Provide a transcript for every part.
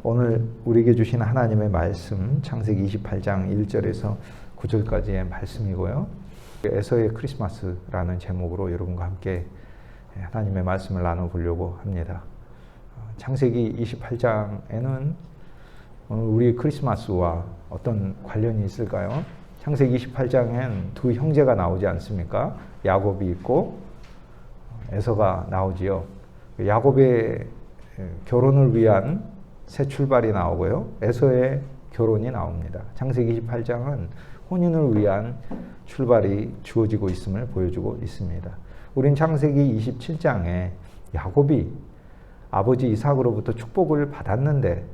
오늘 우리에게 주신 하나님의 말씀 창세기 28장 1절에서 9절까지의 말씀이고요. 에서의 크리스마스라는 제목으로 여러분과 함께 하나님의 말씀을 나눠보려고 합니다. 창세기 28장에는 우리 크리스마스와 어떤 관련이 있을까요? 창세기 28장엔 두 형제가 나오지 않습니까? 야곱이 있고 에서가 나오지요. 야곱의 결혼을 위한 새 출발이 나오고요. 에서의 결혼이 나옵니다. 창세기 28장은 혼인을 위한 출발이 주어지고 있음을 보여주고 있습니다. 우린 창세기 27장에 야곱이 아버지 이삭으로부터 축복을 받았는데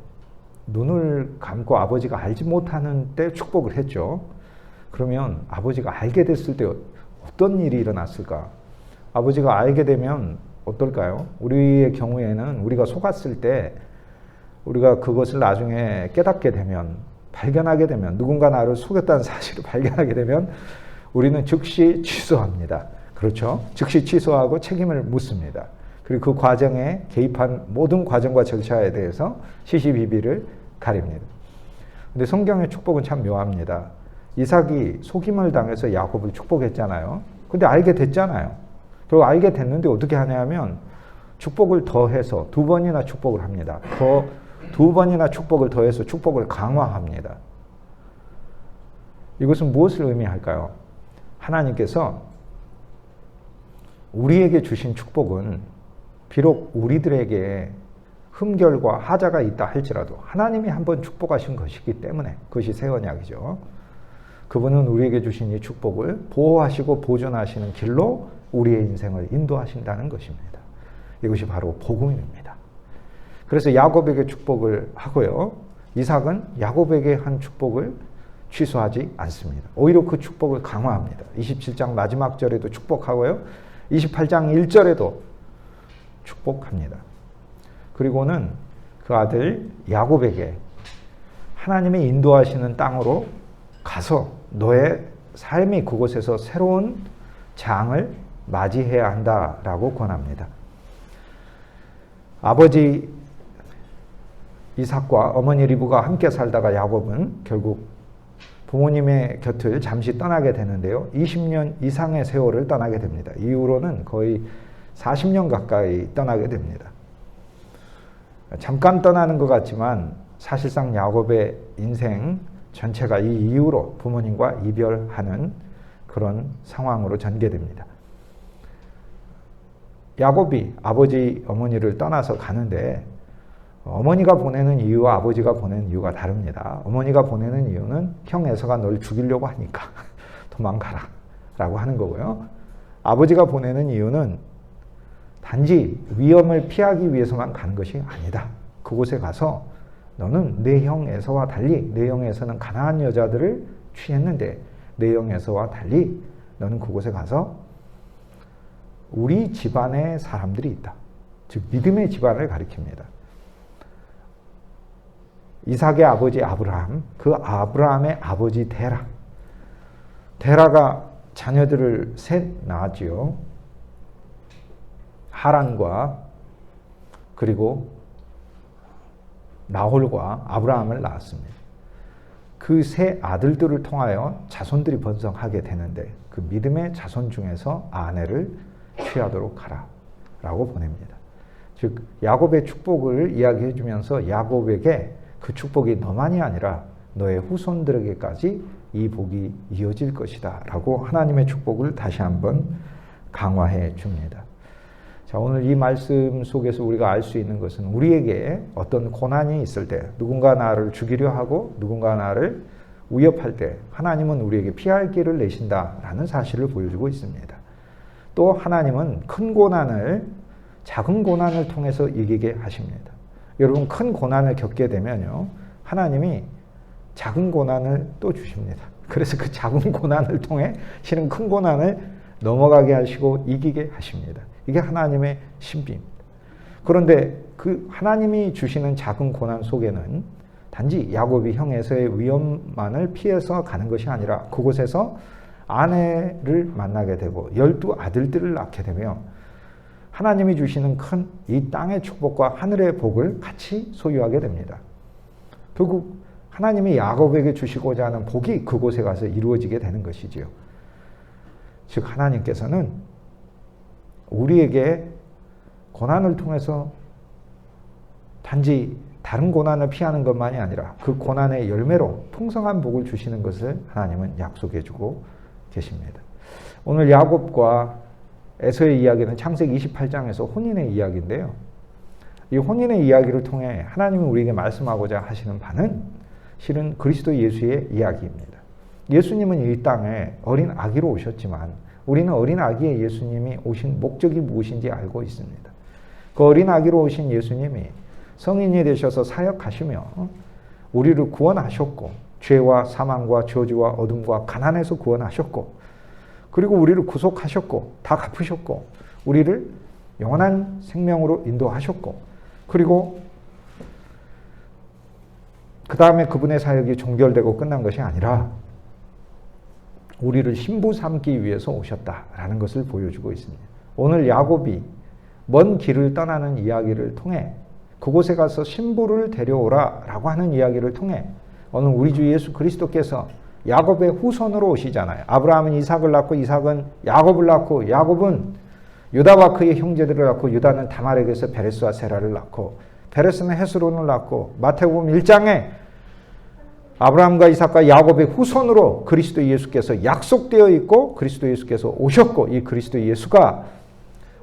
눈을 감고 아버지가 알지 못하는 때 축복을 했죠. 그러면 아버지가 알게 됐을 때 어떤 일이 일어났을까? 아버지가 알게 되면 어떨까요? 우리의 경우에는 우리가 속았을 때 우리가 그것을 나중에 깨닫게 되면, 발견하게 되면, 누군가 나를 속였다는 사실을 발견하게 되면 우리는 즉시 취소합니다. 그렇죠? 즉시 취소하고 책임을 묻습니다. 그리고 그 과정에 개입한 모든 과정과 절차에 대해서 시시비비를 가립니다. 근데 성경의 축복은 참 묘합니다. 이삭이 속임을 당해서 야곱을 축복했잖아요. 근데 알게 됐잖아요. 그리고 알게 됐는데 어떻게 하냐면 축복을 더해서 두 번이나 축복을 합니다. 두 번이나 축복을 더해서 축복을 강화합니다. 이것은 무엇을 의미할까요? 하나님께서 우리에게 주신 축복은 비록 우리들에게 흠결과 하자가 있다 할지라도 하나님이 한번 축복하신 것이기 때문에 그것이 새 언약이죠. 그분은 우리에게 주신 이 축복을 보호하시고 보존하시는 길로 우리의 인생을 인도하신다는 것입니다. 이것이 바로 복음입니다. 그래서 야곱에게 축복을 하고요. 이삭은 야곱에게 한 축복을 취소하지 않습니다. 오히려 그 축복을 강화합니다. 27장 마지막 절에도 축복하고요. 28장 1절에도 축복합니다. 그리고는 그 아들 야곱에게 하나님이 인도하시는 땅으로 가서 너의 삶이 그곳에서 새로운 장을 맞이해야 한다라고 권합니다. 아버지 이삭과 어머니 리브가 함께 살다가 야곱은 결국 부모님의 곁을 잠시 떠나게 되는데요. 20년 이상의 세월을 떠나게 됩니다. 이후로는 거의 40년 가까이 떠나게 됩니다. 잠깐 떠나는 것 같지만 사실상 야곱의 인생 전체가 이 이후로 부모님과 이별하는 그런 상황으로 전개됩니다. 야곱이 아버지 어머니를 떠나서 가는데 어머니가 보내는 이유와 아버지가 보내는 이유가 다릅니다. 어머니가 보내는 이유는 형 에서가 널 죽이려고 하니까 도망가라 라고 하는 거고요. 아버지가 보내는 이유는 단지 위험을 피하기 위해서만 가는 것이 아니다. 그곳에 가서 너는 내 형 에서와 달리, 내 형 에서는 가나안 여자들을 취했는데 내 형 에서와 달리 너는 그곳에 가서 우리 집안의 사람들이 있다. 즉 믿음의 집안을 가리킵니다. 이삭의 아버지 아브라함, 그 아브라함의 아버지 데라. 데라가 자녀들을 셋 낳았지요. 하란과 그리고 나홀과 아브라함을 낳았습니다. 그 세 아들들을 통하여 자손들이 번성하게 되는데 그 믿음의 자손 중에서 아내를 취하도록 하라 라고 보냅니다. 즉 야곱의 축복을 이야기해 주면서 야곱에게 그 축복이 너만이 아니라 너의 후손들에게까지 이 복이 이어질 것이다 라고 하나님의 축복을 다시 한번 강화해 줍니다. 자, 오늘 이 말씀 속에서 우리가 알 수 있는 것은 우리에게 어떤 고난이 있을 때 누군가 나를 죽이려 하고 누군가 나를 위협할 때 하나님은 우리에게 피할 길을 내신다라는 사실을 보여주고 있습니다. 또 하나님은 큰 고난을 작은 고난을 통해서 이기게 하십니다. 여러분 큰 고난을 겪게 되면요. 하나님이 작은 고난을 또 주십니다. 그래서 그 작은 고난을 통해 실은 큰 고난을 넘어가게 하시고 이기게 하십니다. 이게 하나님의 신비입니다. 그런데 그 하나님이 주시는 작은 고난 속에는 단지 야곱이 형 에서의 위험만을 피해서 가는 것이 아니라 그곳에서 아내를 만나게 되고 12 아들들을 낳게 되며 하나님이 주시는 큰 이 땅의 축복과 하늘의 복을 같이 소유하게 됩니다. 결국 하나님이 야곱에게 주시고자 하는 복이 그곳에 가서 이루어지게 되는 것이지요. 즉 하나님께서는 우리에게 고난을 통해서 단지 다른 고난을 피하는 것만이 아니라 그 고난의 열매로 풍성한 복을 주시는 것을 하나님은 약속해 주고 계십니다. 오늘 야곱과 에서의 이야기는 창세기 28장에서 혼인의 이야기인데요. 이 혼인의 이야기를 통해 하나님이 우리에게 말씀하고자 하시는 바는 실은 그리스도 예수의 이야기입니다. 예수님은 이 땅에 어린 아기로 오셨지만 우리는 어린 아기의 예수님이 오신 목적이 무엇인지 알고 있습니다. 그 어린 아기로 오신 예수님이 성인이 되셔서 사역하시며 우리를 구원하셨고 죄와 사망과 저주와 어둠과 가난에서 구원하셨고 그리고 우리를 구속하셨고 다 갚으셨고 우리를 영원한 생명으로 인도하셨고 그리고 그 다음에 그분의 사역이 종결되고 끝난 것이 아니라 우리를 신부 삼기 위해서 오셨다라는 것을 보여주고 있습니다. 오늘 야곱이 먼 길을 떠나는 이야기를 통해 그곳에 가서 신부를 데려오라 라고 하는 이야기를 통해 오늘 우리 주 예수 그리스도께서 야곱의 후손으로 오시잖아요. 아브라함은 이삭을 낳고 이삭은 야곱을 낳고 야곱은 유다와 그의 형제들을 낳고 유다는 다말에게서 베레스와 세라를 낳고 베레스는 헤스론을 낳고 마태복음 1장에 아브라함과 이삭과 야곱의 후손으로 그리스도 예수께서 약속되어 있고 그리스도 예수께서 오셨고 이 그리스도 예수가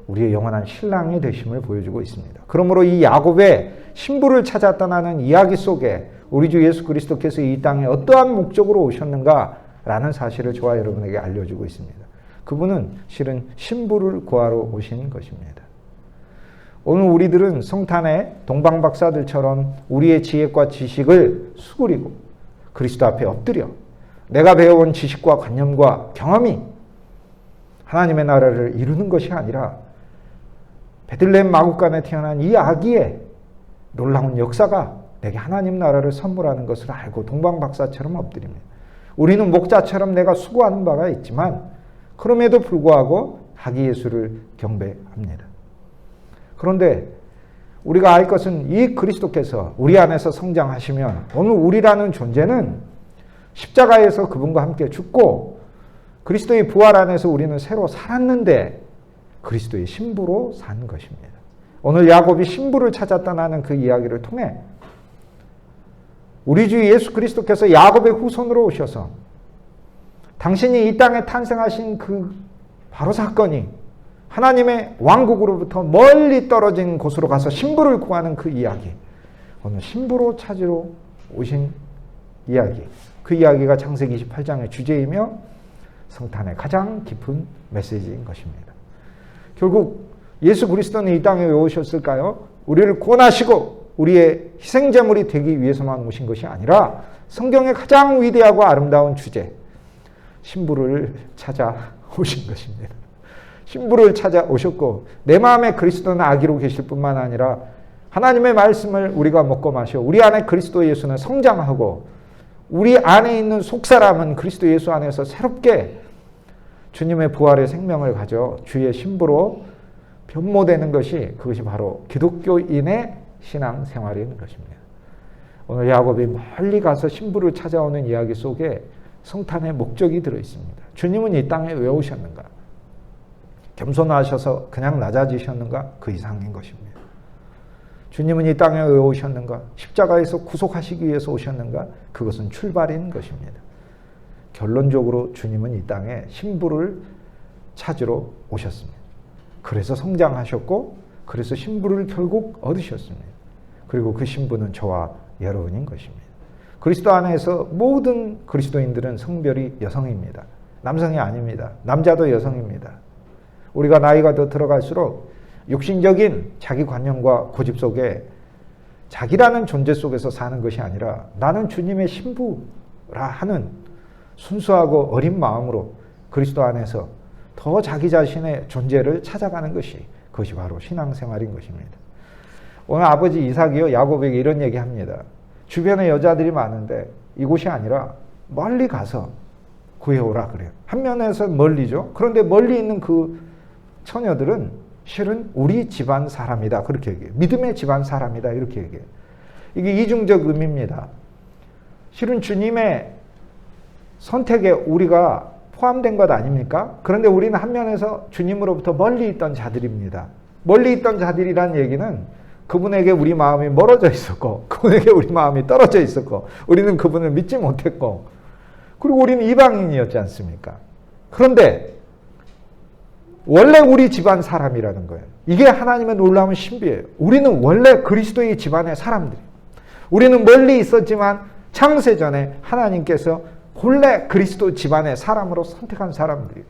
우리의 영원한 신랑이 되심을 보여주고 있습니다. 그러므로 이 야곱의 신부를 찾아 떠나는 이야기 속에 우리 주 예수 그리스도께서 이 땅에 어떠한 목적으로 오셨는가라는 사실을 저와 여러분에게 알려주고 있습니다. 그분은 실은 신부를 구하러 오신 것입니다. 오늘 우리들은 성탄의 동방박사들처럼 우리의 지혜과 지식을 수그리고 그리스도 앞에 엎드려 내가 배워온 지식과 관념과 경험이 하나님의 나라를 이루는 것이 아니라 베들레헴 마구간에 태어난 이 아기의 놀라운 역사가 내게 하나님 나라를 선물하는 것을 알고 동방박사처럼 엎드립니다. 우리는 목자처럼 내가 수고하는 바가 있지만 그럼에도 불구하고 아기 예수를 경배합니다. 그런데 우리가 알 것은 이 그리스도께서 우리 안에서 성장하시면 오늘 우리라는 존재는 십자가에서 그분과 함께 죽고 그리스도의 부활 안에서 우리는 새로 살았는데 그리스도의 신부로 산 것입니다. 오늘 야곱이 신부를 찾아 떠나는 그 이야기를 통해 우리 주 예수 그리스도께서 야곱의 후손으로 오셔서 당신이 이 땅에 탄생하신 그 바로 사건이 하나님의 왕국으로부터 멀리 떨어진 곳으로 가서 신부를 구하는 그 이야기, 오늘 신부로 찾으러 오신 이야기, 그 이야기가 창세기 28장의 주제이며 성탄의 가장 깊은 메시지인 것입니다. 결국 예수 그리스도는 이 땅에 왜 오셨을까요? 우리를 구원하시고 우리의 희생제물이 되기 위해서만 오신 것이 아니라 성경의 가장 위대하고 아름다운 주제, 신부를 찾아오신 것입니다. 신부를 찾아오셨고 내 마음에 그리스도는 아기로 계실 뿐만 아니라 하나님의 말씀을 우리가 먹고 마셔 우리 안에 그리스도 예수는 성장하고 우리 안에 있는 속사람은 그리스도 예수 안에서 새롭게 주님의 부활의 생명을 가져 주의 신부로 변모되는 것이 그것이 바로 기독교인의 신앙 생활인 것입니다. 오늘 야곱이 멀리 가서 신부를 찾아오는 이야기 속에 성탄의 목적이 들어있습니다. 주님은 이 땅에 왜 오셨는가? 겸손하셔서 그냥 낮아지셨는가? 그 이상인 것입니다. 주님은 이 땅에 왜 오셨는가? 십자가에서 구속하시기 위해서 오셨는가? 그것은 출발인 것입니다. 결론적으로 주님은 이 땅에 신부를 찾으러 오셨습니다. 그래서 성장하셨고 그래서 신부를 결국 얻으셨습니다. 그리고 그 신부는 저와 여러분인 것입니다. 그리스도 안에서 모든 그리스도인들은 성별이 여성입니다. 남성이 아닙니다. 남자도 여성입니다. 우리가 나이가 더 들어갈수록 육신적인 자기 관념과 고집 속에 자기라는 존재 속에서 사는 것이 아니라 나는 주님의 신부라 하는 순수하고 어린 마음으로 그리스도 안에서 더 자기 자신의 존재를 찾아가는 것이 그것이 바로 신앙생활인 것입니다. 오늘 아버지 이삭이요 야곱에게 이런 얘기합니다. 주변에 여자들이 많은데 이곳이 아니라 멀리 가서 구해오라 그래요. 한 면에서 멀리죠. 그런데 멀리 있는 그 처녀들은 실은 우리 집안 사람이다 그렇게 얘기해요. 믿음의 집안 사람이다 이렇게 얘기해요. 이게 이중적 의미입니다. 실은 주님의 선택에 우리가 포함된 것 아닙니까? 그런데 우리는 한 면에서 주님으로부터 멀리 있던 자들입니다. 멀리 있던 자들이란 얘기는 그분에게 우리 마음이 멀어져 있었고, 그분에게 우리 마음이 떨어져 있었고, 우리는 그분을 믿지 못했고, 그리고 우리는 이방인이었지 않습니까? 그런데 원래 우리 집안 사람이라는 거예요. 이게 하나님의 놀라운 신비예요. 우리는 원래 그리스도의 집안의 사람들이에요. 우리는 멀리 있었지만 창세전에 하나님께서 본래 그리스도 집안의 사람으로 선택한 사람들이에요.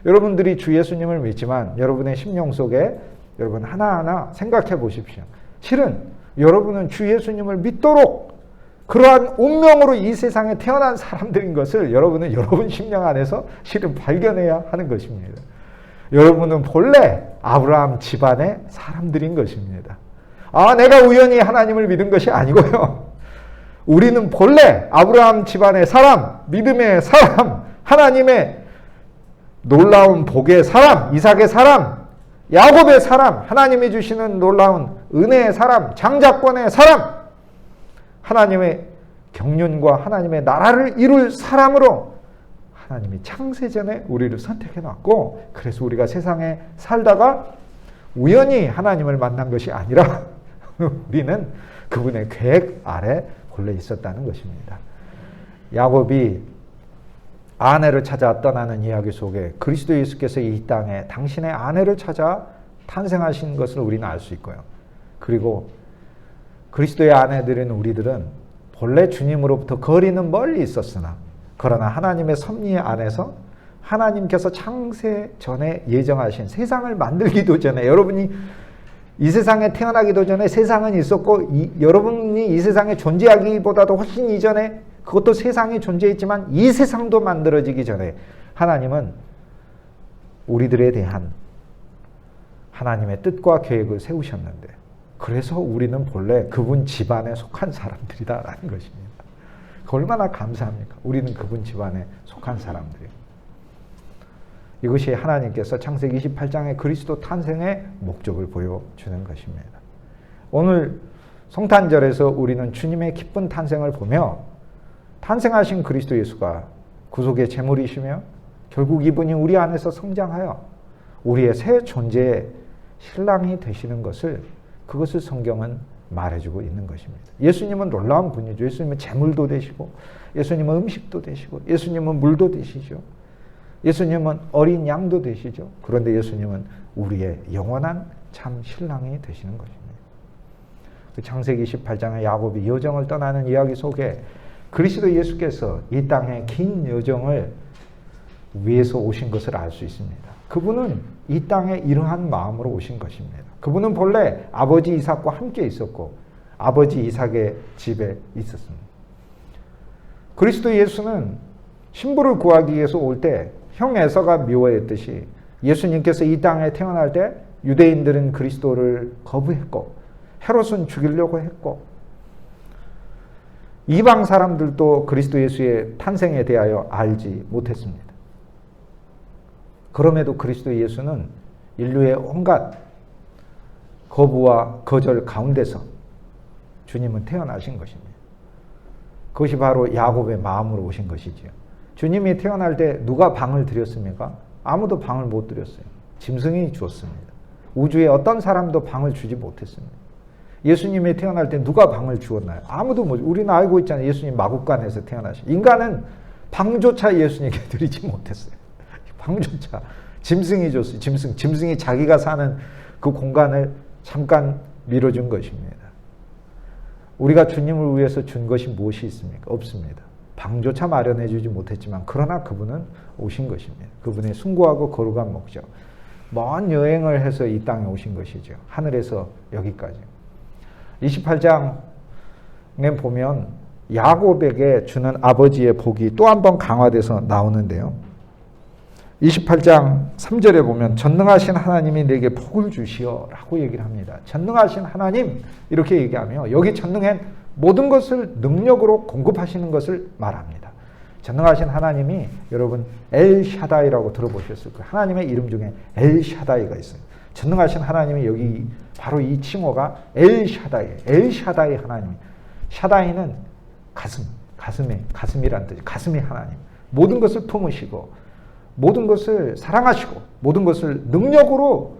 여러분들이 주 예수님을 믿지만 여러분의 심령 속에 여러분 하나하나 생각해 보십시오. 실은 여러분은 주 예수님을 믿도록 그러한 운명으로 이 세상에 태어난 사람들인 것을 여러분은 여러분 심령 안에서 실은 발견해야 하는 것입니다. 여러분은 본래 아브라함 집안의 사람들인 것입니다. 내가 우연히 하나님을 믿은 것이 아니고요. 우리는 본래 아브라함 집안의 사람, 믿음의 사람, 하나님의 놀라운 복의 사람, 이삭의 사람, 야곱의 사람, 하나님이 주시는 놀라운 은혜의 사람, 장자권의 사람, 하나님의 경륜과 하나님의 나라를 이룰 사람으로 하나님이 창세전에 우리를 선택해놨고, 그래서 우리가 세상에 살다가 우연히 하나님을 만난 것이 아니라 우리는 그분의 계획 아래 본래 있었다는 것입니다. 야곱이 아내를 찾아 떠나는 이야기 속에 그리스도 예수께서 이 땅에 당신의 아내를 찾아 탄생하신 것을 우리는 알 수 있고요. 그리고 그리스도의 아내들인 우리들은 본래 주님으로부터 거리는 멀리 있었으나 그러나 하나님의 섭리 안에서 하나님께서 창세 전에 예정하신 세상을 만들기도 전에, 여러분이 이 세상에 태어나기도 전에 세상은 있었고, 여러분이 이 세상에 존재하기보다도 훨씬 이전에 그것도 세상에 존재했지만 이 세상도 만들어지기 전에 하나님은 우리들에 대한 하나님의 뜻과 계획을 세우셨는데, 그래서 우리는 본래 그분 집안에 속한 사람들이다라는 것입니다. 얼마나 감사합니까? 우리는 그분 집안에 속한 사람들이에요. 이것이 하나님께서 창세기 28장의 그리스도 탄생의 목적을 보여주는 것입니다. 오늘 성탄절에서 우리는 주님의 기쁜 탄생을 보며 탄생하신 그리스도 예수가 구속의 제물이시며 결국 이분이 우리 안에서 성장하여 우리의 새 존재의 신랑이 되시는 것을, 그것을 성경은 말해주고 있는 것입니다. 예수님은 놀라운 분이죠. 예수님은 제물도 되시고, 예수님은 음식도 되시고, 예수님은 물도 되시죠. 예수님은 어린 양도 되시죠. 그런데 예수님은 우리의 영원한 참 신랑이 되시는 것입니다. 창세기 18장의 야곱이 여정을 떠나는 이야기 속에 그리스도 예수께서 이 땅의 긴 여정을 위해서 오신 것을 알 수 있습니다. 그분은 이 땅에 이러한 마음으로 오신 것입니다. 그분은 본래 아버지 이삭과 함께 있었고 아버지 이삭의 집에 있었습니다. 그리스도 예수는 신부를 구하기 위해서 올 때 형 에서가 미워했듯이 예수님께서 이 땅에 태어날 때 유대인들은 그리스도를 거부했고 헤롯은 죽이려고 했고 이방 사람들도 그리스도 예수의 탄생에 대하여 알지 못했습니다. 그럼에도 그리스도 예수는 인류의 온갖 거부와 거절 가운데서 주님은 태어나신 것입니다. 그것이 바로 야곱의 마음으로 오신 것이지요. 주님이 태어날 때 누가 방을 드렸습니까? 아무도 방을 못 드렸어요. 짐승이 주었습니다. 우주에 어떤 사람도 방을 주지 못했습니다. 예수님이 태어날 때 누가 방을 주었나요? 아무도 못. 우리는 알고 있잖아요. 예수님 마구간에서 태어나신. 인간은 방조차 예수님께 드리지 못했어요. 방조차. 짐승이 줬어요. 짐승이 자기가 사는 그 공간을 잠깐 밀어준 것입니다. 우리가 주님을 위해서 준 것이 무엇이 있습니까? 없습니다. 방조차 마련해 주지 못했지만 그러나 그분은 오신 것입니다. 그분의 숭고하고 거룩한 목적. 먼 여행을 해서 이 땅에 오신 것이죠. 하늘에서 여기까지. 28장에 보면 야곱에게 주는 아버지의 복이 또 한 번 강화돼서 나오는데요. 28장 3절에 보면 전능하신 하나님이 내게 복을 주시오 라고 얘기를 합니다. 전능하신 하나님 이렇게 얘기하며 여기 전능한 모든 것을 능력으로 공급하시는 것을 말합니다. 전능하신 하나님이 여러분 엘샤다이라고 들어보셨을 거예요. 하나님의 이름 중에 엘샤다이가 있어요. 전능하신 하나님이 여기 바로 이 칭호가 엘샤다이예요. 엘샤다이 하나님. 샤다이는 가슴, 가슴이란 뜻이 가슴이 하나님. 모든 것을 품으시고 모든 것을 사랑하시고 모든 것을 능력으로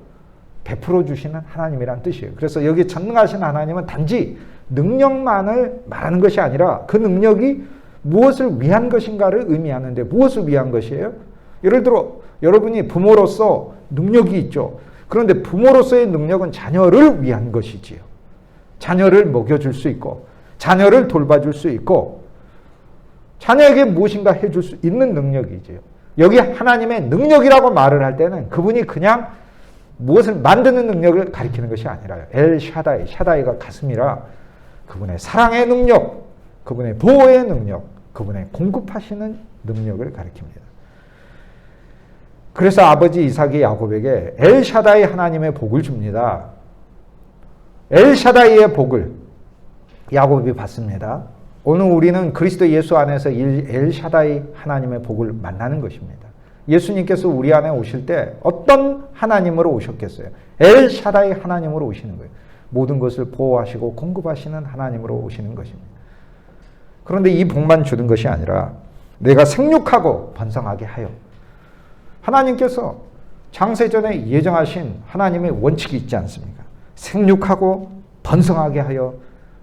베풀어 주시는 하나님이란 뜻이에요. 그래서 여기 전능하신 하나님은 단지 능력만을 말하는 것이 아니라 그 능력이 무엇을 위한 것인가를 의미하는데 무엇을 위한 것이에요? 예를 들어 여러분이 부모로서 능력이 있죠. 그런데 부모로서의 능력은 자녀를 위한 것이지요. 자녀를 먹여줄 수 있고 자녀를 돌봐줄 수 있고 자녀에게 무엇인가 해줄 수 있는 능력이지요. 여기 하나님의 능력이라고 말을 할 때는 그분이 그냥 무엇을 만드는 능력을 가리키는 것이 아니라요. 엘 샤다이, 샤다이가 가슴이라 그분의 사랑의 능력, 그분의 보호의 능력, 그분의 공급하시는 능력을 가리킵니다. 그래서 아버지 이삭이 야곱에게 엘 샤다이 하나님의 복을 줍니다. 엘 샤다이의 복을 야곱이 받습니다. 오늘 우리는 그리스도 예수 안에서 엘 샤다이 하나님의 복을 만나는 것입니다. 예수님께서 우리 안에 오실 때 어떤 하나님으로 오셨겠어요? 엘 샤다이 하나님으로 오시는 거예요. 모든 것을 보호하시고 공급하시는 하나님으로 오시는 것입니다. 그런데 이 복만 주는 것이 아니라 내가 생육하고 번성하게 하여 하나님께서 창세전에 예정하신 하나님의 원칙이 있지 않습니까? 생육하고 번성하게 하여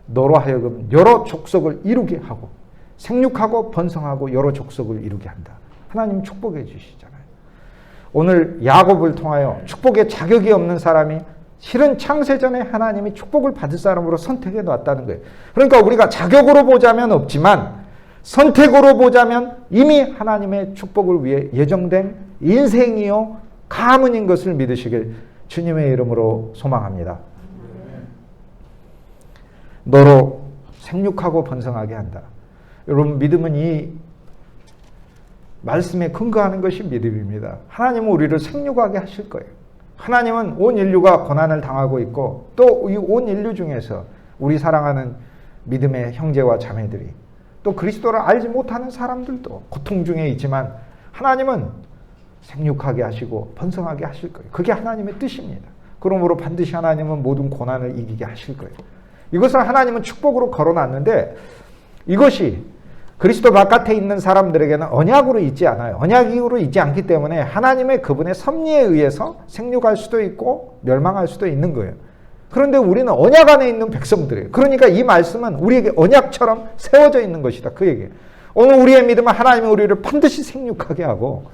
너로 하여금 여러 족속을 이루게 하고 생육하고 번성하고 여러 족속을 이루게 한다. 하나님 축복해 주시잖아요. 오늘 야곱을 통하여 축복의 자격이 없는 사람이 실은 창세전에 하나님이 축복을 받을 사람으로 선택해 놨다는 거예요. 그러니까 우리가 자격으로 보자면 없지만 선택으로 보자면 이미 하나님의 축복을 위해 예정된 인생이요 가문인 것을 믿으시길 주님의 이름으로 소망합니다. 너로 생육하고 번성하게 한다. 여러분 믿음은 이 말씀에 근거하는 것이 믿음입니다. 하나님은 우리를 생육하게 하실 거예요. 하나님은 온 인류가 고난을 당하고 있고 또 이 온 인류 중에서 우리 사랑하는 믿음의 형제와 자매들이 또 그리스도를 알지 못하는 사람들도 고통 중에 있지만 하나님은 생육하게 하시고 번성하게 하실 거예요. 그게 하나님의 뜻입니다. 그러므로 반드시 하나님은 모든 고난을 이기게 하실 거예요. 이것을 하나님은 축복으로 걸어놨는데 이것이 그리스도 바깥에 있는 사람들에게는 언약으로 있지 않아요. 언약으로 있지 않기 때문에 하나님의 그분의 섭리에 의해서 생육할 수도 있고 멸망할 수도 있는 거예요. 그런데 우리는 언약 안에 있는 백성들이에요. 그러니까 이 말씀은 우리에게 언약처럼 세워져 있는 것이다. 그 얘기예요. 오늘 우리의 믿음은 하나님이 우리를 반드시 생육하게 하고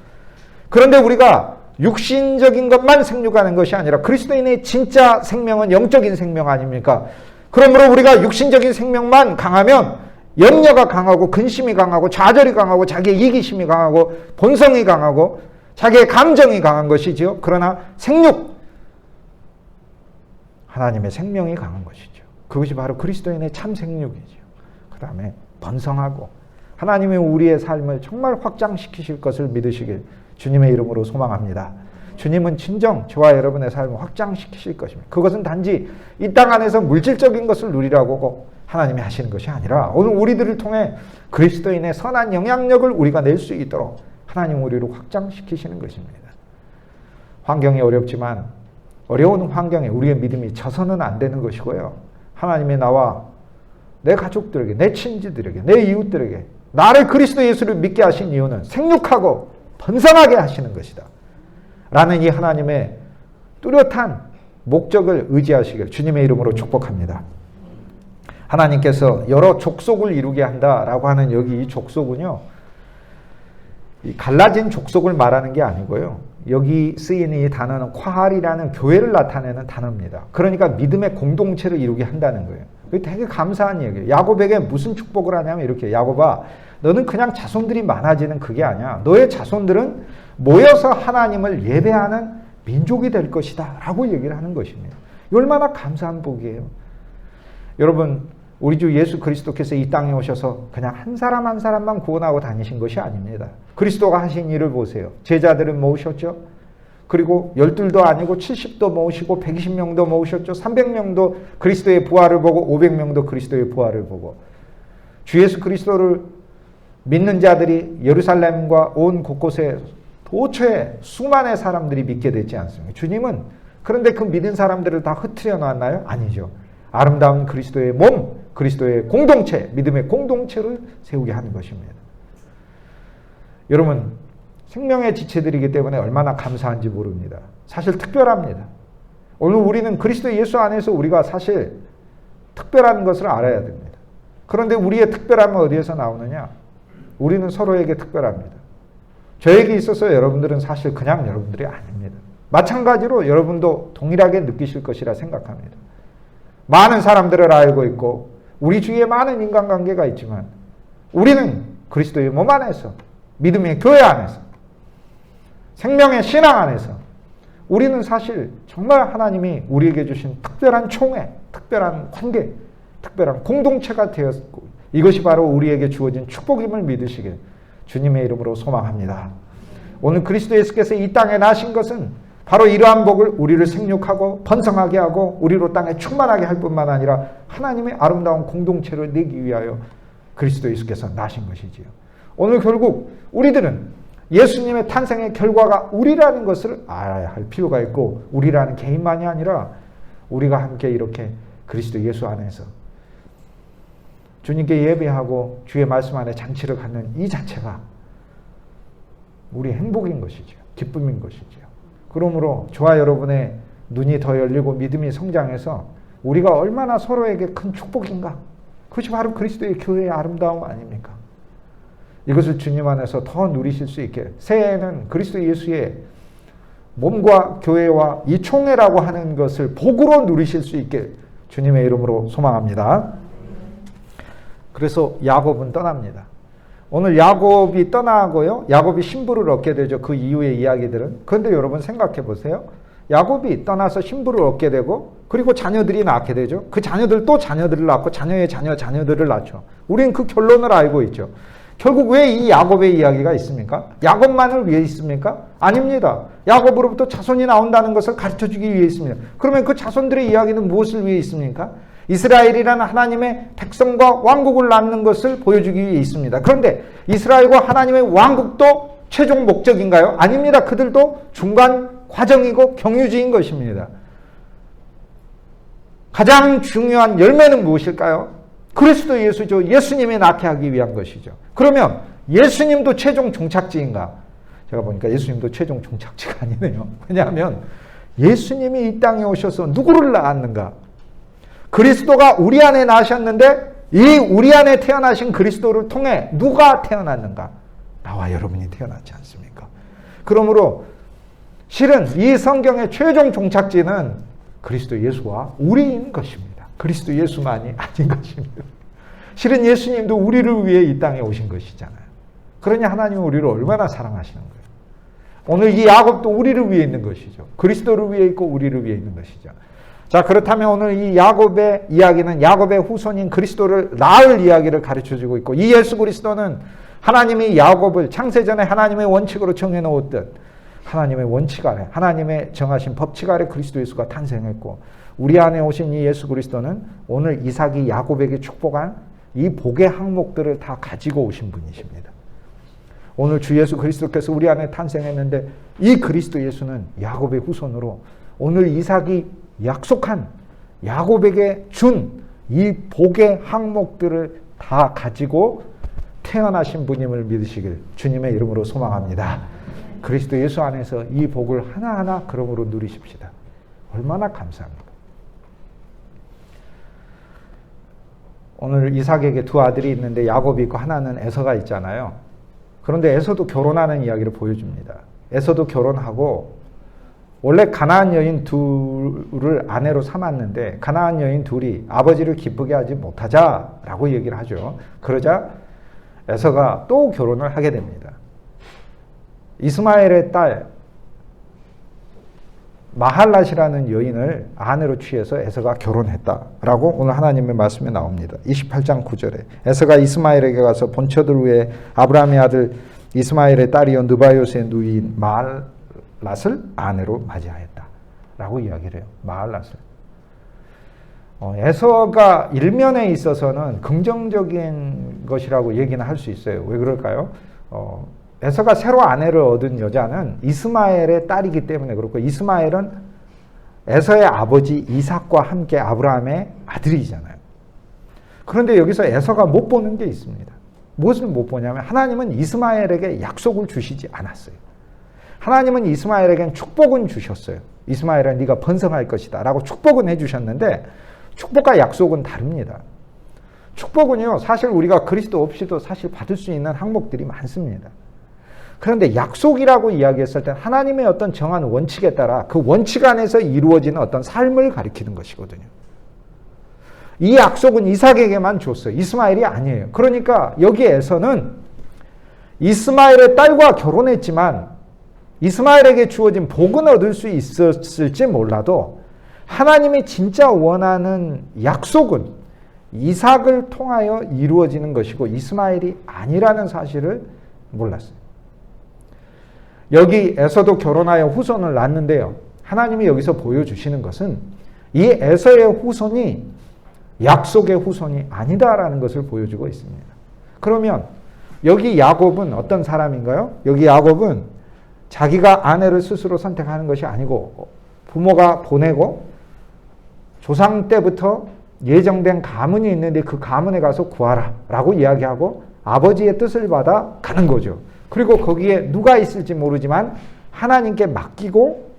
그런데 우리가 육신적인 것만 생육하는 것이 아니라 그리스도인의 진짜 생명은 영적인 생명 아닙니까? 그러므로 우리가 육신적인 생명만 강하면 염려가 강하고 근심이 강하고 좌절이 강하고 자기의 이기심이 강하고 본성이 강하고 자기의 감정이 강한 것이죠. 그러나 생육, 하나님의 생명이 강한 것이죠. 그것이 바로 그리스도인의 참 생육이죠. 그 다음에 번성하고 하나님의 우리의 삶을 정말 확장시키실 것을 믿으시길 주님의 이름으로 소망합니다. 주님은 진정 저와 여러분의 삶을 확장시키실 것입니다. 그것은 단지 이 땅 안에서 물질적인 것을 누리라고 하나님이 하시는 것이 아니라 오늘 우리들을 통해 그리스도인의 선한 영향력을 우리가 낼 수 있도록 하나님 우리를 확장시키시는 것입니다. 환경이 어렵지만 어려운 환경에 우리의 믿음이 져서는 안 되는 것이고요. 하나님이 나와 내 가족들에게, 내 친지들에게, 내 이웃들에게 나를 그리스도 예수를 믿게 하신 이유는 생육하고 번성하게 하시는 것이다. 라는 이 하나님의 뚜렷한 목적을 의지하시길 주님의 이름으로 축복합니다. 하나님께서 여러 족속을 이루게 한다라고 하는 여기 이 족속은요. 이 갈라진 족속을 말하는 게 아니고요. 여기 쓰이는 이 단어는 콰할이라는 교회를 나타내는 단어입니다. 그러니까 믿음의 공동체를 이루게 한다는 거예요. 그게 되게 감사한 얘기예요. 야곱에게 무슨 축복을 하냐면 이렇게 야곱아 너는 그냥 자손들이 많아지는 그게 아니야. 너의 자손들은 모여서 하나님을 예배하는 민족이 될 것이다 라고 얘기를 하는 것입니다. 얼마나 감사한 복이에요. 여러분 우리 주 예수 그리스도께서 이 땅에 오셔서 그냥 한 사람 한 사람만 구원하고 다니신 것이 아닙니다. 그리스도가 하신 일을 보세요. 제자들을 모으셨죠. 그리고 12도 아니고 70도 모으시고 120명도 모으셨죠. 300명도 그리스도의 부활을 보고 500명도 그리스도의 부활을 보고 주 예수 그리스도를 믿는 자들이 예루살렘과 온 곳곳에 도처에 수많은 사람들이 믿게 되지 않습니까? 주님은 그런데 그 믿은 사람들을 다 흩트려 놨나요? 아니죠. 아름다운 그리스도의 몸, 그리스도의 공동체, 믿음의 공동체를 세우게 하는 것입니다. 여러분, 생명의 지체들이기 때문에 얼마나 감사한지 모릅니다. 사실 특별합니다. 오늘 우리는 그리스도 예수 안에서 우리가 사실 특별한 것을 알아야 됩니다. 그런데 우리의 특별함은 어디에서 나오느냐? 우리는 서로에게 특별합니다. 저에게 있어서 여러분들은 사실 그냥 여러분들이 아닙니다. 마찬가지로 여러분도 동일하게 느끼실 것이라 생각합니다. 많은 사람들을 알고 있고 우리 주위에 많은 인간관계가 있지만 우리는 그리스도의 몸 안에서, 믿음의 교회 안에서, 생명의 신앙 안에서 우리는 사실 정말 하나님이 우리에게 주신 특별한 총회, 특별한 관계, 특별한 공동체가 되었고 이것이 바로 우리에게 주어진 축복임을 믿으시길 주님의 이름으로 소망합니다. 오늘 그리스도 예수께서 이 땅에 나신 것은 바로 이러한 복을 우리를 생육하고 번성하게 하고 우리로 땅에 충만하게 할 뿐만 아니라 하나님의 아름다운 공동체를 내기 위하여 그리스도 예수께서 나신 것이지요. 오늘 결국 우리들은 예수님의 탄생의 결과가 우리라는 것을 알아야 할 필요가 있고 우리라는 개인만이 아니라 우리가 함께 이렇게 그리스도 예수 안에서 주님께 예배하고 주의 말씀 안에 잔치를 갖는 이 자체가 우리의 행복인 것이죠. 기쁨인 것이죠. 그러므로 저와 여러분의 눈이 더 열리고 믿음이 성장해서 우리가 얼마나 서로에게 큰 축복인가. 그것이 바로 그리스도의 교회의 아름다움 아닙니까? 이것을 주님 안에서 더 누리실 수 있게 새해에는 그리스도 예수의 몸과 교회와 이 총회라고 하는 것을 복으로 누리실 수 있게 주님의 이름으로 소망합니다. 그래서 야곱은 떠납니다. 오늘 야곱이 떠나고요. 야곱이 신부를 얻게 되죠. 그 이후의 이야기들은. 그런데 여러분 생각해 보세요. 야곱이 떠나서 신부를 얻게 되고 그리고 자녀들이 낳게 되죠. 그 자녀들 또 자녀들을 낳고 자녀의 자녀들을 낳죠. 우리는 그 결론을 알고 있죠. 결국 왜 이 야곱의 이야기가 있습니까? 야곱만을 위해 있습니까? 아닙니다. 야곱으로부터 자손이 나온다는 것을 가르쳐주기 위해 있습니다. 그러면 그 자손들의 이야기는 무엇을 위해 있습니까? 이스라엘이라는 하나님의 백성과 왕국을 낳는 것을 보여주기 위해 있습니다. 그런데 이스라엘과 하나님의 왕국도 최종 목적인가요? 아닙니다. 그들도 중간 과정이고 경유지인 것입니다. 가장 중요한 열매는 무엇일까요? 그리스도 예수죠. 예수님이 나타나기 위한 것이죠. 그러면 예수님도 최종 종착지인가? 제가 보니까 예수님도 최종 종착지가 아니네요. 왜냐하면 예수님이 이 땅에 오셔서 누구를 낳았는가? 그리스도가 우리 안에 나셨는데 이 우리 안에 태어나신 그리스도를 통해 누가 태어났는가? 나와 여러분이 태어났지 않습니까? 그러므로 실은 이 성경의 최종 종착지는 그리스도 예수와 우리인 것입니다. 그리스도 예수만이 아닌 것입니다. 실은 예수님도 우리를 위해 이 땅에 오신 것이잖아요. 그러니 하나님은 우리를 얼마나 사랑하시는 거예요. 오늘 이 야곱도 우리를 위해 있는 것이죠. 그리스도를 위해 있고 우리를 위해 있는 것이죠. 자, 그렇다면 오늘 이 야곱의 이야기는 야곱의 후손인 그리스도를 낳을 이야기를 가르쳐주고 있고 이 예수 그리스도는 하나님이 야곱을 창세전에 하나님의 원칙으로 정해놓았던 하나님의 원칙 아래 하나님의 정하신 법칙 아래 그리스도 예수가 탄생했고 우리 안에 오신 이 예수 그리스도는 오늘 이삭이 야곱에게 축복한 이 복의 항목들을 다 가지고 오신 분이십니다. 오늘 주 예수 그리스도께서 우리 안에 탄생했는데 이 그리스도 예수는 야곱의 후손으로 오늘 이삭이 약속한 야곱에게 준 이 복의 항목들을 다 가지고 태어나신 분임을 믿으시길 주님의 이름으로 소망합니다. 그리스도 예수 안에서 이 복을 하나하나 그러므로 누리십시다. 얼마나 감사합니까? 오늘 이삭에게 두 아들이 있는데 야곱이 있고 하나는 에서가 있잖아요. 그런데 에서도 결혼하는 이야기를 보여줍니다. 에서도 결혼하고 원래 가나안 여인 둘을 아내로 삼았는데 가나안 여인 둘이 아버지를 기쁘게 하지 못하자라고 얘기를 하죠. 그러자 에서가 또 결혼을 하게 됩니다. 이스마엘의 딸 마할랏이라는 여인을 아내로 취해서 에서가 결혼했다라고 오늘 하나님의 말씀에 나옵니다. 28장 9절에 에서가 이스마엘에게 가서 본처들 위해 아브라함의 아들 이스마엘의 딸이요 느바요스의 누이인 마할랏을 아내로 맞이하였다라고 이야기를 해요. 마할랏을. 에서가 일면에 있어서는 긍정적인 것이라고 얘기는 할 수 있어요. 왜 그럴까요? 에서가 새로 아내를 얻은 여자는 이스마엘의 딸이기 때문에 그렇고 이스마엘은 에서의 아버지 이삭과 함께 아브라함의 아들이잖아요. 그런데 여기서 에서가 못 보는 게 있습니다. 무엇을 못 보냐면 하나님은 이스마엘에게 약속을 주시지 않았어요. 하나님은 이스마엘에게는 축복은 주셨어요. 이스마엘아 네가 번성할 것이다 라고 축복은 해주셨는데 축복과 약속은 다릅니다. 축복은요 사실 우리가 그리스도 없이도 사실 받을 수 있는 항목들이 많습니다. 그런데 약속이라고 이야기했을 때 하나님의 어떤 정한 원칙에 따라 그 원칙 안에서 이루어지는 어떤 삶을 가리키는 것이거든요. 이 약속은 이삭에게만 줬어요. 이스마엘이 아니에요. 그러니까 여기에서는 이스마엘의 딸과 결혼했지만 이스마엘에게 주어진 복은 얻을 수 있었을지 몰라도 하나님이 진짜 원하는 약속은 이삭을 통하여 이루어지는 것이고 이스마엘이 아니라는 사실을 몰랐어요. 여기 에서도 결혼하여 후손을 낳는데요. 하나님이 여기서 보여주시는 것은 이 에서의 후손이 약속의 후손이 아니다라는 것을 보여주고 있습니다. 그러면 여기 야곱은 어떤 사람인가요? 여기 야곱은 자기가 아내를 스스로 선택하는 것이 아니고 부모가 보내고 조상 때부터 예정된 가문이 있는데 그 가문에 가서 구하라 라고 이야기하고 아버지의 뜻을 받아 가는 거죠. 그리고 거기에 누가 있을지 모르지만 하나님께 맡기고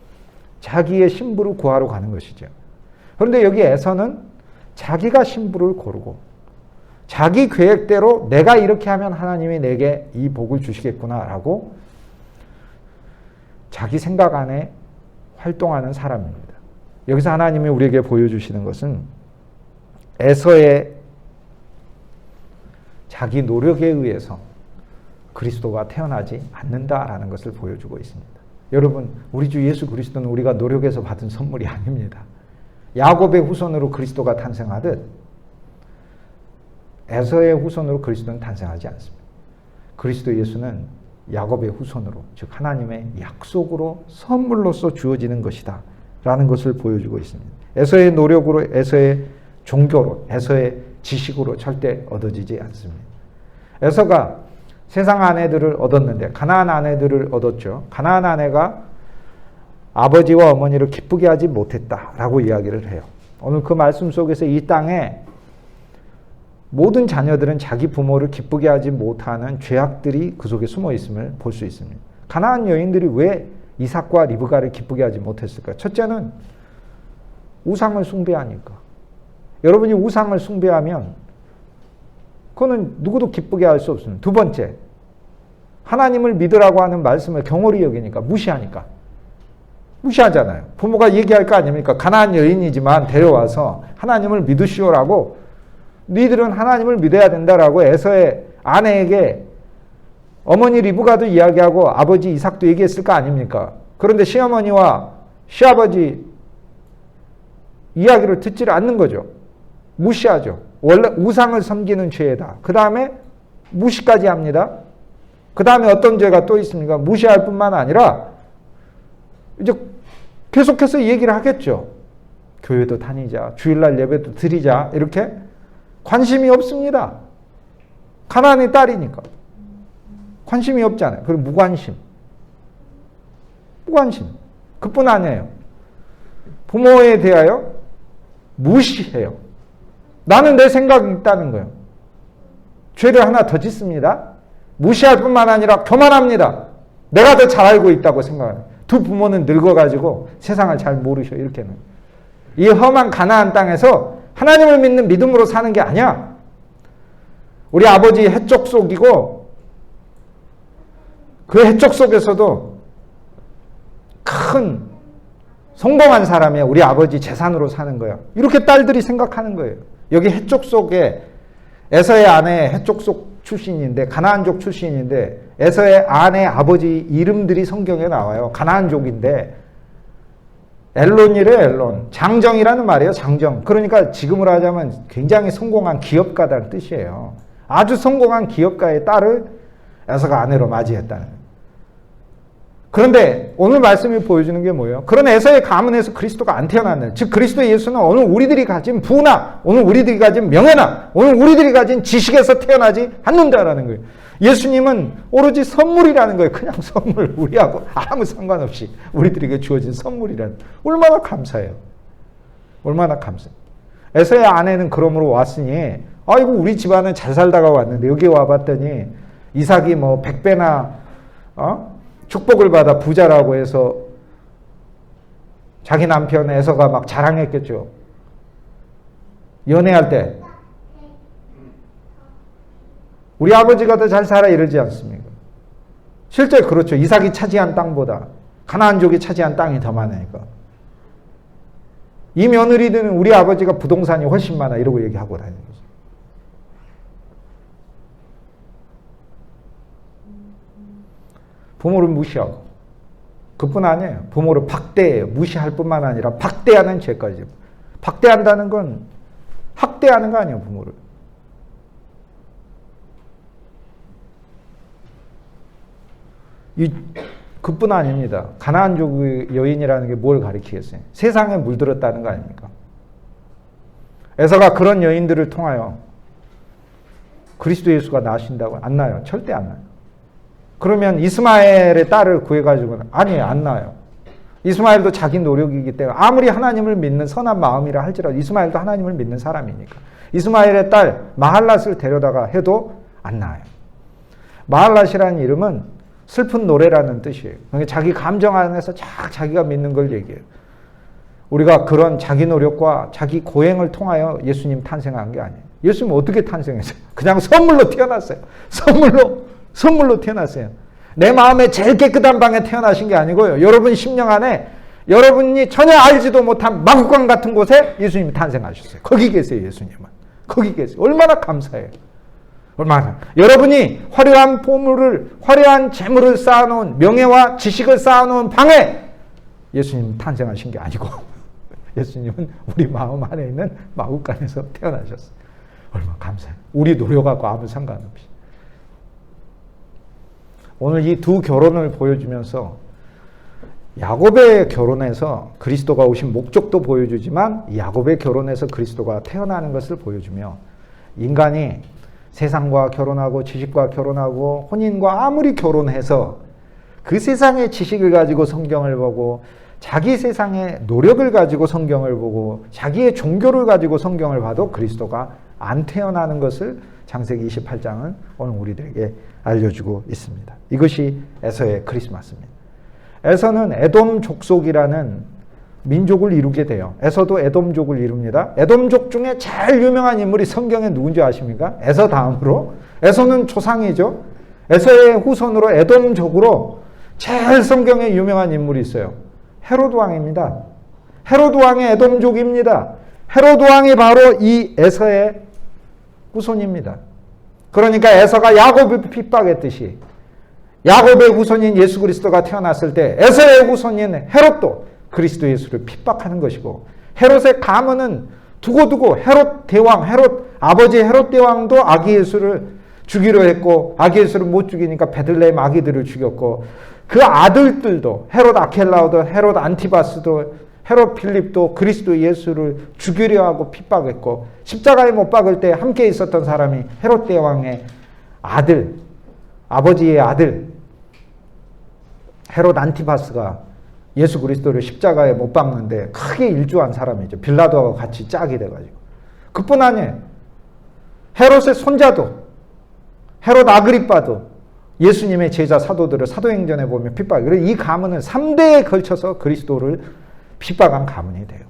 자기의 신부를 구하러 가는 것이죠. 그런데 여기 에서는 자기가 신부를 고르고 자기 계획대로 내가 이렇게 하면 하나님이 내게 이 복을 주시겠구나라고 자기 생각 안에 활동하는 사람입니다. 여기서 하나님이 우리에게 보여주시는 것은 에서의 자기 노력에 의해서 그리스도가 태어나지 않는다라는 것을 보여주고 있습니다. 여러분, 우리 주 예수 그리스도는 우리가 노력해서 받은 선물이 아닙니다. 야곱의 후손으로 그리스도가 탄생하듯 에서의 후손으로 그리스도는 탄생하지 않습니다. 그리스도 예수는 야곱의 후손으로, 즉 하나님의 약속으로 선물로서 주어지는 것이다 라는 것을 보여주고 있습니다. 에서의 노력으로, 에서의 종교로, 에서의 지식으로 절대 얻어지지 않습니다. 에서가 세상 아내들을 얻었는데 가나안 아내들을 얻었죠. 가나안 아내가 아버지와 어머니를 기쁘게 하지 못했다라고 이야기를 해요. 오늘 그 말씀 속에서 이 땅에 모든 자녀들은 자기 부모를 기쁘게 하지 못하는 죄악들이 그 속에 숨어 있음을 볼 수 있습니다. 가나안 여인들이 왜 이삭과 리브가를 기쁘게 하지 못했을까요? 첫째는 우상을 숭배하니까. 여러분이 우상을 숭배하면 그거는 누구도 기쁘게 할 수 없습니다. 두 번째, 하나님을 믿으라고 하는 말씀을 경홀히 여기니까, 무시하니까. 무시하잖아요. 부모가 얘기할 거 아닙니까? 가나안 여인이지만 데려와서 하나님을 믿으시오라고, 너희들은 하나님을 믿어야 된다라고 에서의 아내에게 어머니 리브가도 이야기하고 아버지 이삭도 얘기했을 거 아닙니까? 그런데 시어머니와 시아버지 이야기를 듣지를 않는 거죠. 무시하죠. 원래 우상을 섬기는 죄다. 그 다음에 무시까지 합니다. 그 다음에 어떤 죄가 또 있습니까? 무시할 뿐만 아니라 이제 계속해서 얘기를 하겠죠. 교회도 다니자, 주일날 예배도 드리자, 이렇게 관심이 없습니다. 가나안의 딸이니까 관심이 없잖아요. 그리고 무관심. 그뿐 아니에요. 부모에 대하여 무시해요. 나는 내 생각이 있다는 거예요. 죄를 하나 더 짓습니다. 무시할 뿐만 아니라 교만합니다. 내가 더 잘 알고 있다고 생각해요. 두 부모는 늙어가지고 세상을 잘 모르셔. 이렇게는. 이 험한 가나안 땅에서 하나님을 믿는 믿음으로 사는 게 아니야. 우리 아버지 해쪽 속이고 그 해쪽 속에서도 큰 성공한 사람이야. 우리 아버지 재산으로 사는 거야. 이렇게 딸들이 생각하는 거예요. 여기 해쪽 속에 에서의 아내 해쪽 속 출신인데, 가나안족 출신인데, 에서의 아내 아버지 이름들이 성경에 나와요. 가나안족인데 엘론이래. 엘론. 장정이라는 말이에요. 장정. 그러니까 지금으로 하자면 굉장히 성공한 기업가다는 뜻이에요. 아주 성공한 기업가의 딸을 에서가 아내로 맞이했다는 거예요. 그런데 오늘 말씀이 보여주는 게 뭐예요? 그런 에서의 가문에서 그리스도가 안 태어났는, 즉 그리스도 예수는 오늘 우리들이 가진 부나, 오늘 우리들이 가진 명예나, 오늘 우리들이 가진 지식에서 태어나지 않는다라는 거예요. 예수님은 오로지 선물이라는 거예요. 그냥 선물. 우리하고 아무 상관없이 우리들에게 주어진 선물이라는. 얼마나 감사해요. 얼마나 감사해요. 에서의 아내는 그러므로 왔으니 아이고 우리 집안은 잘 살다가 왔는데 여기 와봤더니 이삭이 뭐 100배나 축복을 받아 부자라고 해서 자기 남편 에서가 막 자랑했겠죠. 연애할 때 우리 아버지가 더 잘 살아 이러지 않습니까? 실제 그렇죠. 이삭이 차지한 땅보다 가나안족이 차지한 땅이 더 많으니까. 이 며느리들은 우리 아버지가 부동산이 훨씬 많아 이러고 얘기하고 다니는 거죠. 부모를 무시하고 그뿐 아니에요. 부모를 박대해요. 무시할 뿐만 아니라 박대하는 죄까지. 박대한다는 건 학대하는 거 아니에요. 부모를. 그뿐 아닙니다. 가나안족 여인이라는 게 뭘 가리키겠어요? 세상에 물들었다는 거 아닙니까? 에서가 그런 여인들을 통하여 그리스도 예수가 나신다고? 안 나요. 절대 안 나요. 그러면 이스마엘의 딸을 구해가지고는 아니에요. 안 나요. 이스마엘도 자기 노력이기 때문에 아무리 하나님을 믿는 선한 마음이라 할지라도 이스마엘도 하나님을 믿는 사람이니까 이스마엘의 딸 마할랏을 데려다가 해도 안 나요. 마할랏이라는 이름은 슬픈 노래라는 뜻이에요. 그러니까 자기 감정 안에서 자기가 믿는 걸 얘기해요. 우리가 그런 자기 노력과 자기 고행을 통하여 예수님 탄생한 게 아니에요. 예수님 어떻게 탄생했어요? 그냥 선물로 태어났어요. 선물로 태어났어요. 내 마음에 제일 깨끗한 방에 태어나신 게 아니고요. 여러분 심령 안에 여러분이 전혀 알지도 못한 마구간 같은 곳에 예수님이 탄생하셨어요. 거기 계세요. 예수님은. 거기 계세요. 얼마나 감사해요. 얼마나. 여러분이 화려한 보물을, 화려한 재물을 쌓아놓은, 명예와 지식을 쌓아놓은 방에 예수님 탄생하신 게 아니고 예수님은 우리 마음 안에 있는 마구간에서 태어나셨어요. 얼마나 감사해요. 우리 노력하고 아무 상관없이. 오늘 이 두 결혼을 보여주면서 야곱의 결혼에서 그리스도가 오신 목적도 보여주지만 야곱의 결혼에서 그리스도가 태어나는 것을 보여주며 인간이 세상과 결혼하고 지식과 결혼하고 혼인과 아무리 결혼해서 그 세상의 지식을 가지고 성경을 보고 자기 세상의 노력을 가지고 성경을 보고 자기의 종교를 가지고 성경을 봐도 그리스도가 안 태어나는 것을 창세기 28장은 오늘 우리들에게 알려주고 있습니다. 이것이 에서의 크리스마스입니다. 에서는 에돔 족속이라는 민족을 이루게 돼요. 에서도 에돔족을 이룹니다. 에돔족 중에 제일 유명한 인물이 성경에 누군지 아십니까? 에서 다음으로. 에서는 조상이죠. 에서의 후손으로 에돔족으로 제일 성경에 유명한 인물이 있어요. 헤로드 왕입니다. 헤로드 왕의 에돔족입니다. 헤로드 왕이 바로 이 에서의 후손입니다. 그러니까 에서가 야곱을 핍박했듯이 야곱의 후손인 예수 그리스도가 태어났을 때 에서의 후손인 헤롯도 그리스도 예수를 핍박하는 것이고 헤롯의 가문은 두고두고 헤롯 대왕, 아버지 헤롯 대왕도 아기 예수를 죽이려 했고 아기 예수를 못 죽이니까 베들레헴 아기들을 죽였고 그 아들들도 헤롯 아켈라오도 헤롯 안티바스도 헤롯 필립도 그리스도 예수를 죽이려 하고 핍박했고 십자가에 못 박을 때 함께 있었던 사람이 헤롯 대왕의 아들, 아버지의 아들 헤롯 안티바스가 예수 그리스도를 십자가에 못 박는데 크게 일조한 사람이죠. 빌라도하고 같이 짝이 돼가지고. 그뿐 아니에요. 헤롯의 손자도 헤롯 아그리빠도 예수님의 제자 사도들을 사도행전에 보면 핍박. 그래서 이 가문은 3대에 걸쳐서 그리스도를 핍박한 가문이 돼요.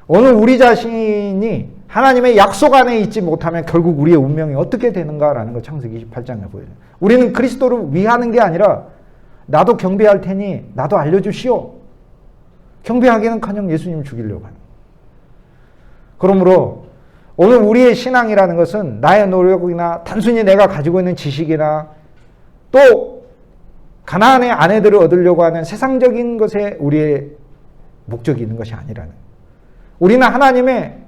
오늘 우리 자신이 하나님의 약속 안에 있지 못하면 결국 우리의 운명이 어떻게 되는가라는 걸 창세기 28장에 보여줘요. 우리는 그리스도를 위하는 게 아니라 나도 경배할 테니 나도 알려주시오. 경배하기는커녕 예수님을 죽이려고 하는. 그러므로 오늘 우리의 신앙이라는 것은 나의 노력이나 단순히 내가 가지고 있는 지식이나 또 가나안의 아내들을 얻으려고 하는 세상적인 것에 우리의 목적이 있는 것이 아니라는. 우리는 하나님의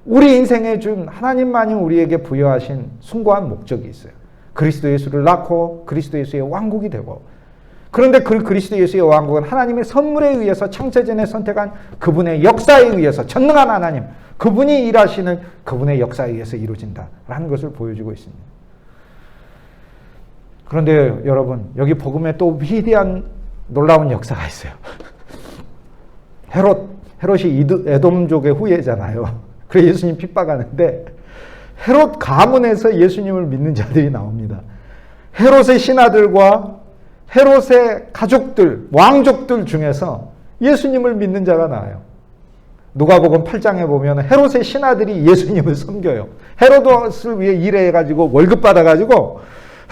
우리 인생에 준 하나님만이 우리에게 부여하신 숭고한 목적이 있어요. 그리스도 예수를 낳고 그리스도 예수의 왕국이 되고 그런데 그 그리스도 예수의 왕국은 하나님의 선물에 의해서 창세전에 선택한 그분의 역사에 의해서 전능한 하나님 그분이 일하시는 그분의 역사에 의해서 이루어진다라는 것을 보여주고 있습니다. 그런데 여러분 여기 복음에 또 위대한 놀라운 역사가 있어요. 헤롯이 에돔족의 후예잖아요. 그래서 예수님 핍박하는데 헤롯 가문에서 예수님을 믿는 자들이 나옵니다. 헤롯의 신하들과 헤롯의 가족들, 왕족들 중에서 예수님을 믿는 자가 나와요. 누가복음 8장에 보면 헤롯의 신하들이 예수님을 섬겨요. 헤롯을 위해 일해가지고 월급 받아가지고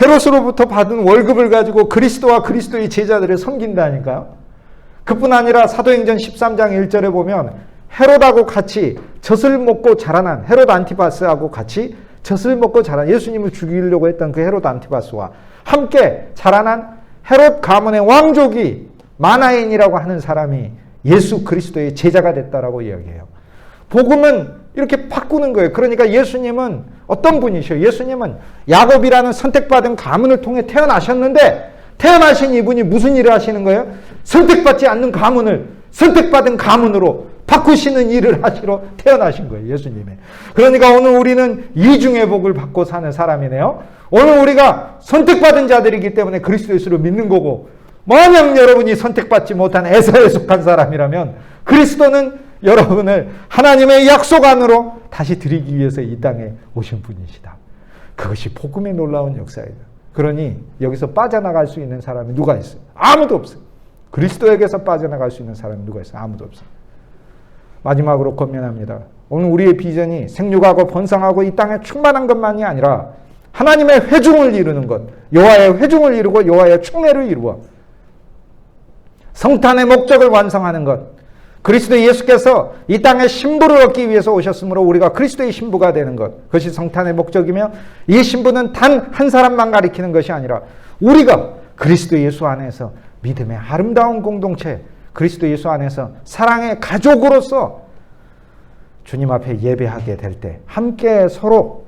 헤롯으로부터 받은 월급을 가지고 그리스도와 그리스도의 제자들을 섬긴다니까요. 그뿐 아니라 사도행전 13장 1절에 보면 헤롯하고 같이 젖을 먹고 자라난 헤롯 안티바스하고 같이 젖을 먹고 자란 예수님을 죽이려고 했던 그 헤롯 안티바스와 함께 자라난 헤롯 가문의 왕족이 마나엔이라고 하는 사람이 예수 그리스도의 제자가 됐다라고 이야기해요. 복음은 이렇게 바꾸는 거예요. 그러니까 예수님은 어떤 분이셔? 예수님은 야곱이라는 선택받은 가문을 통해 태어나셨는데 태어나신 이분이 무슨 일을 하시는 거예요? 선택받지 않는 가문을 선택받은 가문으로 바꾸시는 일을 하시러 태어나신 거예요. 예수님이. 그러니까 오늘 우리는 이중의 복을 받고 사는 사람이네요. 오늘 우리가 선택받은 자들이기 때문에 그리스도 예수를 믿는 거고, 만약 여러분이 선택받지 못한 에서에 속한 사람이라면 그리스도는 여러분을 하나님의 약속 안으로 다시 드리기 위해서 이 땅에 오신 분이시다. 그것이 복음의 놀라운 역사이다. 그러니 여기서 빠져나갈 수 있는 사람이 누가 있어요? 아무도 없어요. 그리스도에게서 빠져나갈 수 있는 사람이 누가 있어요? 아무도 없어요. 마지막으로 권면합니다. 오늘 우리의 비전이 생육하고 번성하고 이 땅에 충만한 것만이 아니라 하나님의 회중을 이루는 것, 여호와의 회중을 이루고 여호와의 총회를 이루어 성탄의 목적을 완성하는 것, 그리스도 예수께서 이 땅에 신부를 얻기 위해서 오셨으므로 우리가 그리스도의 신부가 되는 것, 그것이 성탄의 목적이며 이 신부는 단 한 사람만 가리키는 것이 아니라 우리가 그리스도 예수 안에서 믿음의 아름다운 공동체, 그리스도 예수 안에서 사랑의 가족으로서 주님 앞에 예배하게 될 때 함께 서로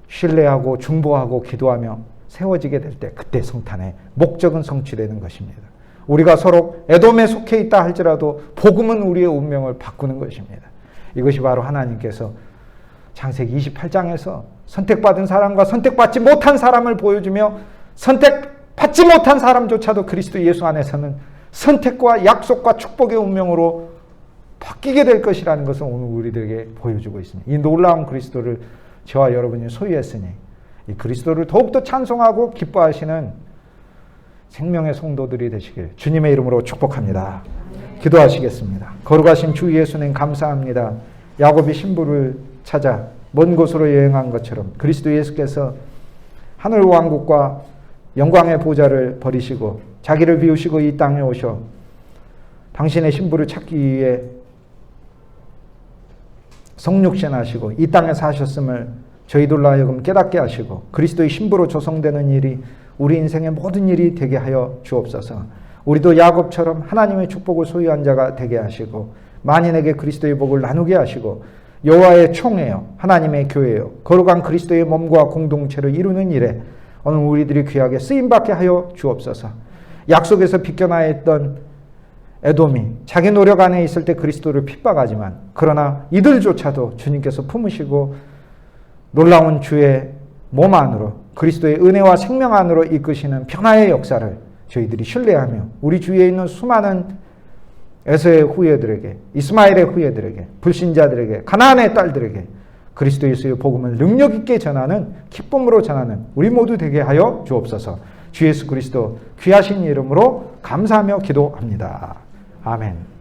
신뢰하고 중보하고 기도하며 세워지게 될 때 그때 성탄의 목적은 성취되는 것입니다. 우리가 서로 에돔에 속해 있다 할지라도 복음은 우리의 운명을 바꾸는 것입니다. 이것이 바로 하나님께서 창세기 28장에서 선택받은 사람과 선택받지 못한 사람을 보여주며 선택받지 못한 사람조차도 그리스도 예수 안에서는 선택과 약속과 축복의 운명으로 바뀌게 될 것이라는 것을 오늘 우리들에게 보여주고 있습니다. 이 놀라운 그리스도를 저와 여러분이 소유했으니 이 그리스도를 더욱더 찬송하고 기뻐하시는 생명의 성도들이 되시길 주님의 이름으로 축복합니다. 기도하시겠습니다. 거룩하신 주 예수님 감사합니다. 야곱이 신부를 찾아 먼 곳으로 여행한 것처럼 그리스도 예수께서 하늘 왕국과 영광의 보좌를 버리시고 자기를 비우시고 이 땅에 오셔 당신의 신부를 찾기 위해 성육신하시고 이 땅에 사셨음을 저희들로 하여금 깨닫게 하시고 그리스도의 신부로 조성되는 일이 우리 인생의 모든 일이 되게 하여 주옵소서. 우리도 야곱처럼 하나님의 축복을 소유한 자가 되게 하시고 만인에게 그리스도의 복을 나누게 하시고 여호와의 총회요 하나님의 교회요 거룩한 그리스도의 몸과 공동체를 이루는 일에 오늘 우리들이 귀하게 쓰임받게 하여 주옵소서. 약속에서 비껴나야 했던 에돔이 자기 노력 안에 있을 때 그리스도를 핍박하지만 그러나 이들조차도 주님께서 품으시고 놀라운 주의 몸 안으로 그리스도의 은혜와 생명 안으로 이끄시는 평화의 역사를 저희들이 신뢰하며 우리 주위에 있는 수많은 에서의 후예들에게, 이스마엘의 후예들에게, 불신자들에게, 가나안의 딸들에게 그리스도 예수의 복음을 능력 있게 전하는 기쁨으로 전하는 우리 모두 되게 하여 주옵소서. 주 예수 그리스도 귀하신 이름으로 감사하며 기도합니다. 아멘.